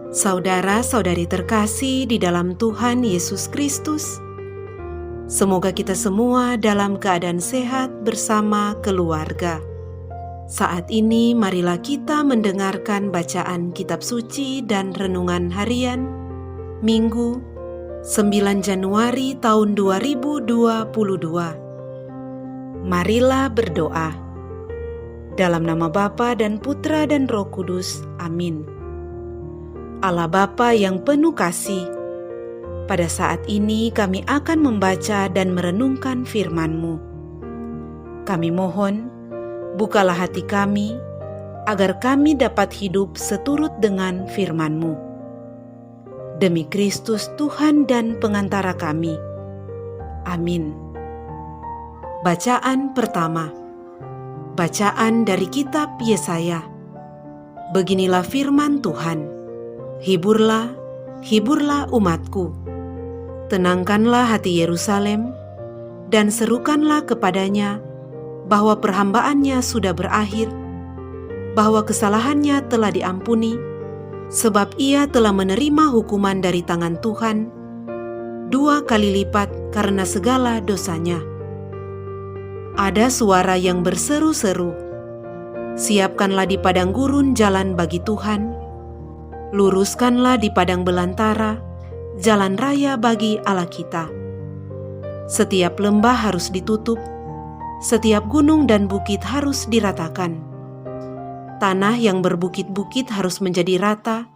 Saudara-saudari terkasih di dalam Tuhan Yesus Kristus, semoga kita semua dalam keadaan sehat bersama keluarga. Saat ini marilah kita mendengarkan bacaan kitab suci dan renungan harian Minggu 9 Januari tahun 2022. Marilah berdoa. Dalam nama Bapa dan Putra dan Roh Kudus. Amin. Allah Bapa yang penuh kasih, pada saat ini kami akan membaca dan merenungkan firman-Mu. Kami mohon, bukalah hati kami, agar kami dapat hidup seturut dengan firman-Mu. Demi Kristus Tuhan dan pengantara kami. Amin. Bacaan pertama. Bacaan dari kitab Yesaya. Beginilah firman Tuhan. Hiburlah, hiburlah umatku. Tenangkanlah hati Yerusalem, dan serukanlah kepadanya bahwa perhambaannya sudah berakhir, bahwa kesalahannya telah diampuni, sebab ia telah menerima hukuman dari tangan Tuhan 2 kali lipat karena segala dosanya. Ada suara yang berseru-seru, siapkanlah di padang gurun jalan bagi Tuhan, luruskanlah di padang belantara jalan raya bagi Allah kita. Setiap lembah harus ditutup, setiap gunung dan bukit harus diratakan. Tanah yang berbukit-bukit harus menjadi rata,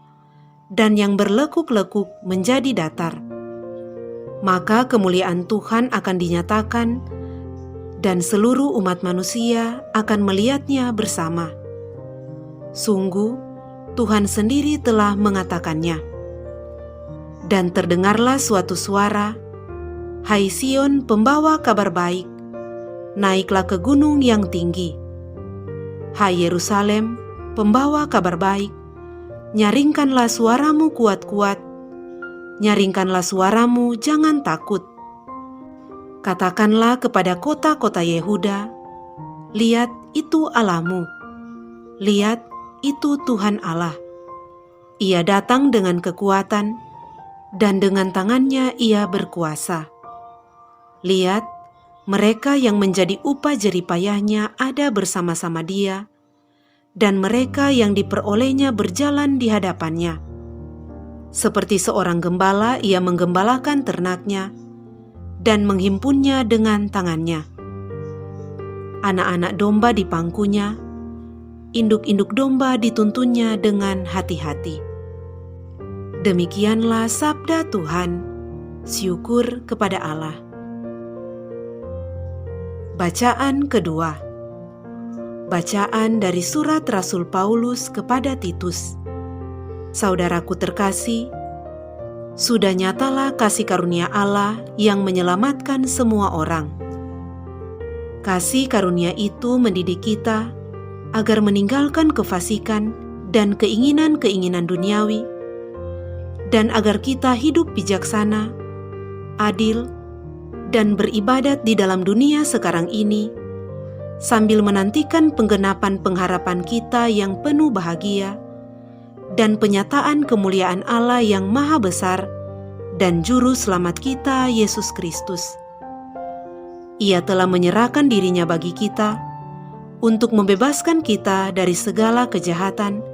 dan yang berlekuk-lekuk menjadi datar. Maka kemuliaan Tuhan akan dinyatakan, dan seluruh umat manusia akan melihatnya bersama. Sungguh, Tuhan sendiri telah mengatakannya. Dan terdengarlah suatu suara, "Hai Sion, pembawa kabar baik, naiklah ke gunung yang tinggi. Hai Yerusalem, pembawa kabar baik, nyaringkanlah suaramu kuat-kuat, nyaringkanlah suaramu, jangan takut. Katakanlah kepada kota-kota Yehuda, lihat itu Allahmu, lihat itu Tuhan Allah. Ia datang dengan kekuatan, dan dengan tangannya ia berkuasa. Lihat, mereka yang menjadi upah jeripayahnya ada bersama-sama dia, dan mereka yang diperolehnya berjalan di hadapannya. Seperti seorang gembala ia menggembalakan ternaknya, dan menghimpunnya dengan tangannya. Anak-anak domba di pangkunya, induk-induk domba dituntunnya dengan hati-hati. Demikianlah sabda Tuhan. Syukur kepada Allah. Bacaan kedua. Bacaan dari surat Rasul Paulus kepada Titus. Saudaraku terkasih, sudah nyatalah kasih karunia Allah yang menyelamatkan semua orang. Kasih karunia itu mendidik kita agar meninggalkan kefasikan dan keinginan-keinginan duniawi, dan agar kita hidup bijaksana, adil, dan beribadat di dalam dunia sekarang ini, sambil menantikan penggenapan pengharapan kita yang penuh bahagia, dan penyataan kemuliaan Allah yang maha besar, dan Juru Selamat kita, Yesus Kristus. Ia telah menyerahkan dirinya bagi kita, untuk membebaskan kita dari segala kejahatan,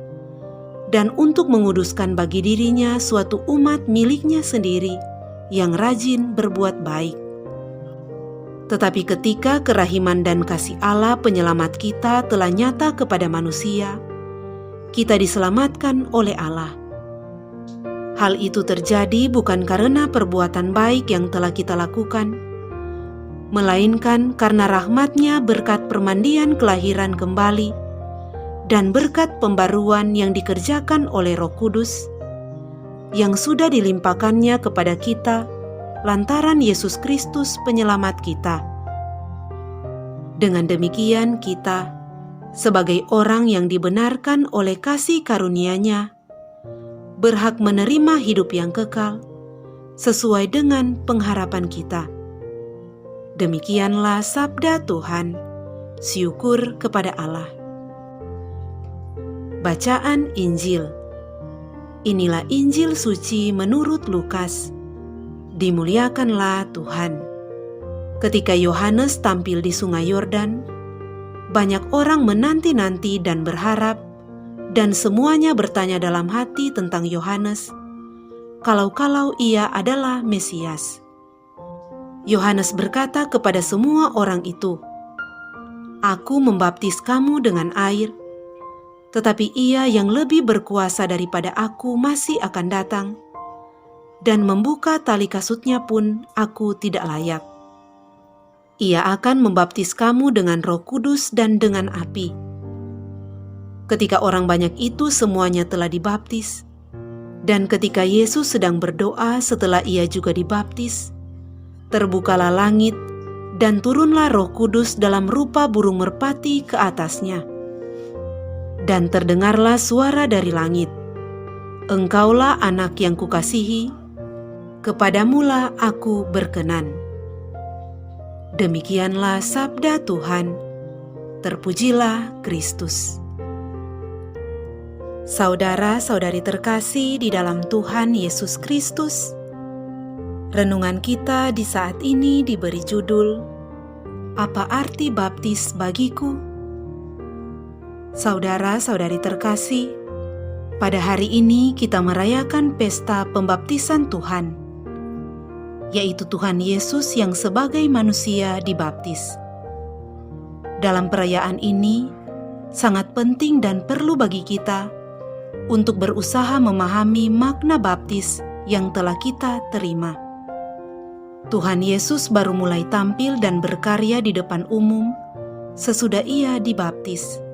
dan untuk menguduskan bagi dirinya suatu umat miliknya sendiri yang rajin berbuat baik. Tetapi ketika kerahiman dan kasih Allah penyelamat kita telah nyata kepada manusia, kita diselamatkan oleh Allah. Hal itu terjadi bukan karena perbuatan baik yang telah kita lakukan, melainkan karena rahmat-Nya berkat permandian kelahiran kembali dan berkat pembaruan yang dikerjakan oleh Roh Kudus, yang sudah dilimpahkannya kepada kita lantaran Yesus Kristus penyelamat kita. Dengan demikian kita, sebagai orang yang dibenarkan oleh kasih karunia-Nya, berhak menerima hidup yang kekal sesuai dengan pengharapan kita. Demikianlah sabda Tuhan. Syukur kepada Allah. Bacaan Injil. Inilah Injil suci menurut Lukas. Dimuliakanlah Tuhan. Ketika Yohanes tampil di Sungai Yordan, banyak orang menanti-nanti dan berharap, dan semuanya bertanya dalam hati tentang Yohanes, kalau-kalau ia adalah Mesias. Yohanes berkata kepada semua orang itu, "Aku membaptis kamu dengan air, tetapi Ia yang lebih berkuasa daripada aku masih akan datang, dan membuka tali kasutnya pun aku tidak layak. Ia akan membaptis kamu dengan Roh Kudus dan dengan api." Ketika orang banyak itu semuanya telah dibaptis, dan ketika Yesus sedang berdoa setelah ia juga dibaptis, terbukalah langit dan turunlah Roh Kudus dalam rupa burung merpati ke atasnya. Dan terdengarlah suara dari langit, "Engkaulah anak yang kukasihi, kepadamulah aku berkenan." Demikianlah sabda Tuhan. Terpujilah Kristus. Saudara-saudari terkasih di dalam Tuhan Yesus Kristus, renungan kita di saat ini diberi judul, "Apa arti baptis bagiku?" Saudara-saudari terkasih, pada hari ini kita merayakan pesta pembaptisan Tuhan, yaitu Tuhan Yesus yang sebagai manusia dibaptis. Dalam perayaan ini, sangat penting dan perlu bagi kita untuk berusaha memahami makna baptis yang telah kita terima. Tuhan Yesus baru mulai tampil dan berkarya di depan umum sesudah ia dibaptis.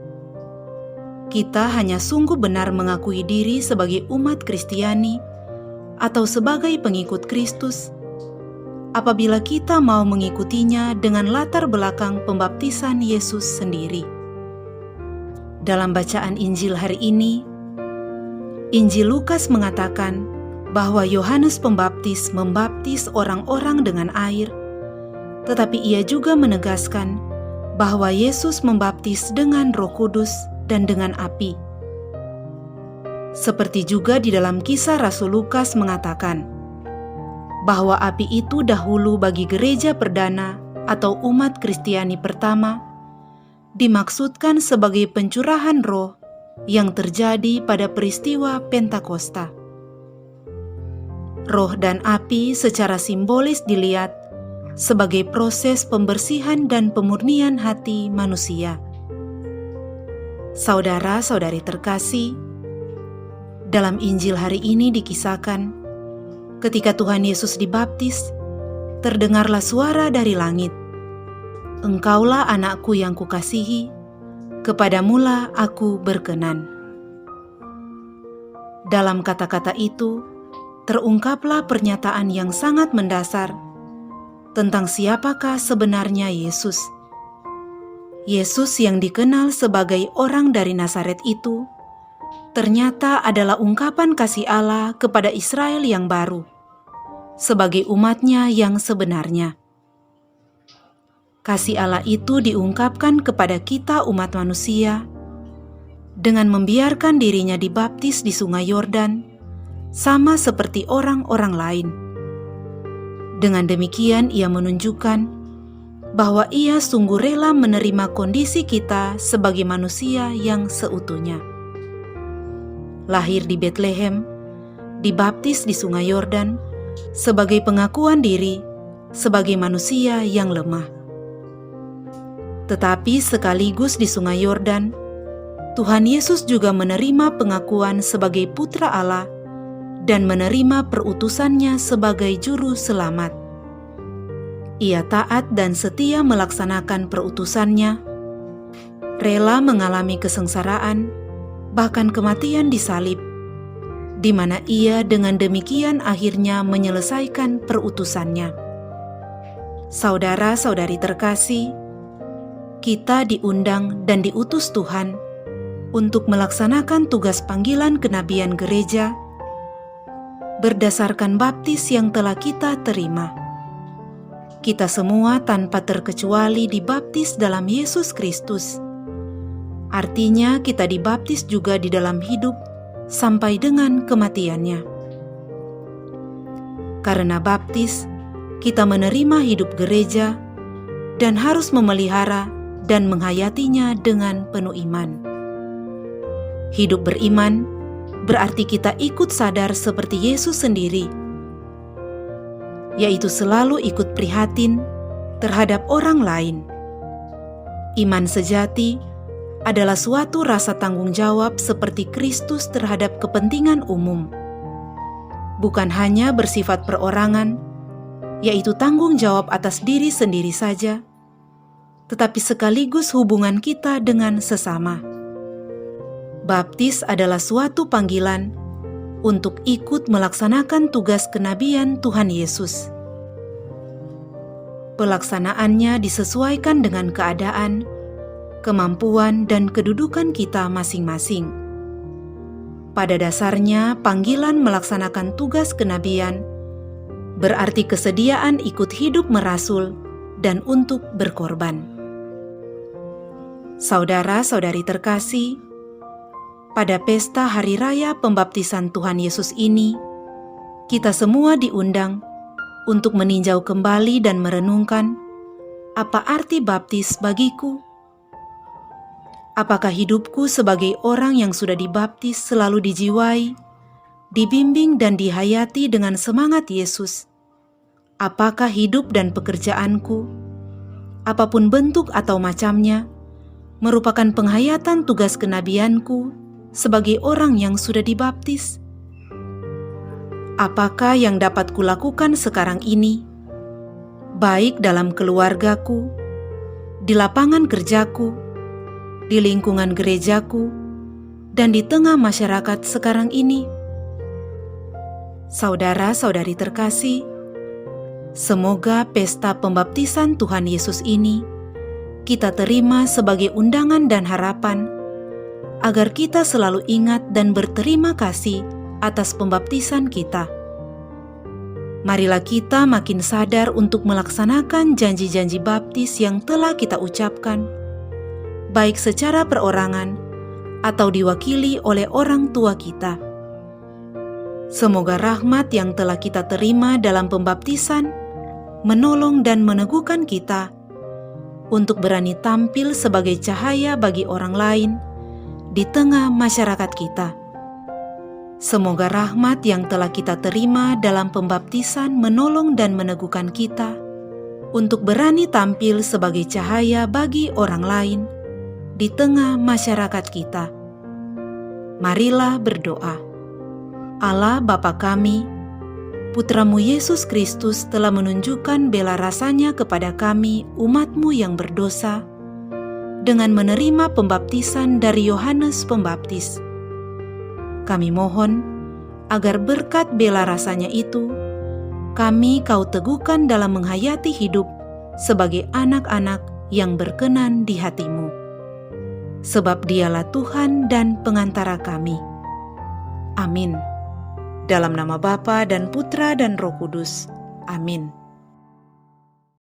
Kita hanya sungguh benar mengakui diri sebagai umat Kristiani atau sebagai pengikut Kristus apabila kita mau mengikutinya dengan latar belakang pembaptisan Yesus sendiri. Dalam bacaan Injil hari ini, Injil Lukas mengatakan bahwa Yohanes Pembaptis membaptis orang-orang dengan air, tetapi ia juga menegaskan bahwa Yesus membaptis dengan Roh Kudus dan dengan api. Seperti juga di dalam Kisah Rasul Lukas mengatakan bahwa api itu dahulu bagi gereja perdana atau umat Kristiani pertama dimaksudkan sebagai pencurahan roh yang terjadi pada peristiwa Pentakosta. Roh dan api secara simbolis dilihat sebagai proses pembersihan dan pemurnian hati manusia. Saudara-saudari terkasih, dalam Injil hari ini dikisahkan, ketika Tuhan Yesus dibaptis, terdengarlah suara dari langit, "Engkaulah anakku yang kukasihi, kepadamulah aku berkenan." Dalam kata-kata itu, terungkaplah pernyataan yang sangat mendasar tentang siapakah sebenarnya Yesus. Yesus yang dikenal sebagai orang dari Nazaret itu ternyata adalah ungkapan kasih Allah kepada Israel yang baru, sebagai umatnya yang sebenarnya. Kasih Allah itu diungkapkan kepada kita umat manusia dengan membiarkan dirinya dibaptis di Sungai Yordan, sama seperti orang-orang lain. Dengan demikian ia menunjukkan bahwa ia sungguh rela menerima kondisi kita sebagai manusia yang seutuhnya. Lahir di Betlehem, dibaptis di Sungai Yordan sebagai pengakuan diri sebagai manusia yang lemah. Tetapi sekaligus di Sungai Yordan, Tuhan Yesus juga menerima pengakuan sebagai Putra Allah dan menerima perutusannya sebagai Juru Selamat. Ia taat dan setia melaksanakan perutusannya, rela mengalami kesengsaraan, bahkan kematian di salib, di mana ia dengan demikian akhirnya menyelesaikan perutusannya. Saudara-saudari terkasih, kita diundang dan diutus Tuhan untuk melaksanakan tugas panggilan kenabian gereja berdasarkan baptis yang telah kita terima. Kita semua tanpa terkecuali dibaptis dalam Yesus Kristus. Artinya kita dibaptis juga di dalam hidup sampai dengan kematiannya. Karena baptis, kita menerima hidup gereja dan harus memelihara dan menghayatinya dengan penuh iman. Hidup beriman berarti kita ikut sadar seperti Yesus sendiri, yaitu selalu ikut prihatin terhadap orang lain. Iman sejati adalah suatu rasa tanggung jawab seperti Kristus terhadap kepentingan umum, bukan hanya bersifat perorangan, yaitu tanggung jawab atas diri sendiri saja, tetapi sekaligus hubungan kita dengan sesama. Baptis adalah suatu panggilan untuk ikut melaksanakan tugas kenabian Tuhan Yesus. Pelaksanaannya disesuaikan dengan keadaan, kemampuan, dan kedudukan kita masing-masing. Pada dasarnya, panggilan melaksanakan tugas kenabian berarti kesediaan ikut hidup merasul dan untuk berkorban. Saudara-saudari terkasih, pada pesta Hari Raya Pembaptisan Tuhan Yesus ini, kita semua diundang untuk meninjau kembali dan merenungkan apa arti baptis bagiku. Apakah hidupku sebagai orang yang sudah dibaptis selalu dijiwai, dibimbing dan dihayati dengan semangat Yesus? Apakah hidup dan pekerjaanku, apapun bentuk atau macamnya, merupakan penghayatan tugas kenabianku sebagai orang yang sudah dibaptis? Apakah yang dapat kulakukan sekarang ini, baik dalam keluargaku, di lapangan kerjaku, di lingkungan gerejaku, dan di tengah masyarakat sekarang ini? Saudara-saudari terkasih, semoga pesta pembaptisan Tuhan Yesus ini kita terima sebagai undangan dan harapan agar kita selalu ingat dan berterima kasih atas pembaptisan kita. Marilah kita makin sadar untuk melaksanakan janji-janji baptis yang telah kita ucapkan, baik secara perorangan atau diwakili oleh orang tua kita. Semoga rahmat yang telah kita terima dalam pembaptisan menolong dan meneguhkan kita untuk berani tampil sebagai cahaya bagi orang lain di tengah masyarakat kita. Semoga rahmat yang telah kita terima dalam pembaptisan menolong dan meneguhkan kita untuk berani tampil sebagai cahaya bagi orang lain di tengah masyarakat kita. Marilah berdoa. Allah Bapa kami, Putra-Mu Yesus Kristus telah menunjukkan bela rasanya kepada kami umat-Mu yang berdosa dengan menerima pembaptisan dari Yohanes Pembaptis. Kami mohon agar berkat bela rasanya itu, kami Kau teguhkan dalam menghayati hidup sebagai anak-anak yang berkenan di hati-Mu. Sebab Dialah Tuhan dan pengantara kami. Amin. Dalam nama Bapa dan Putra dan Roh Kudus. Amin.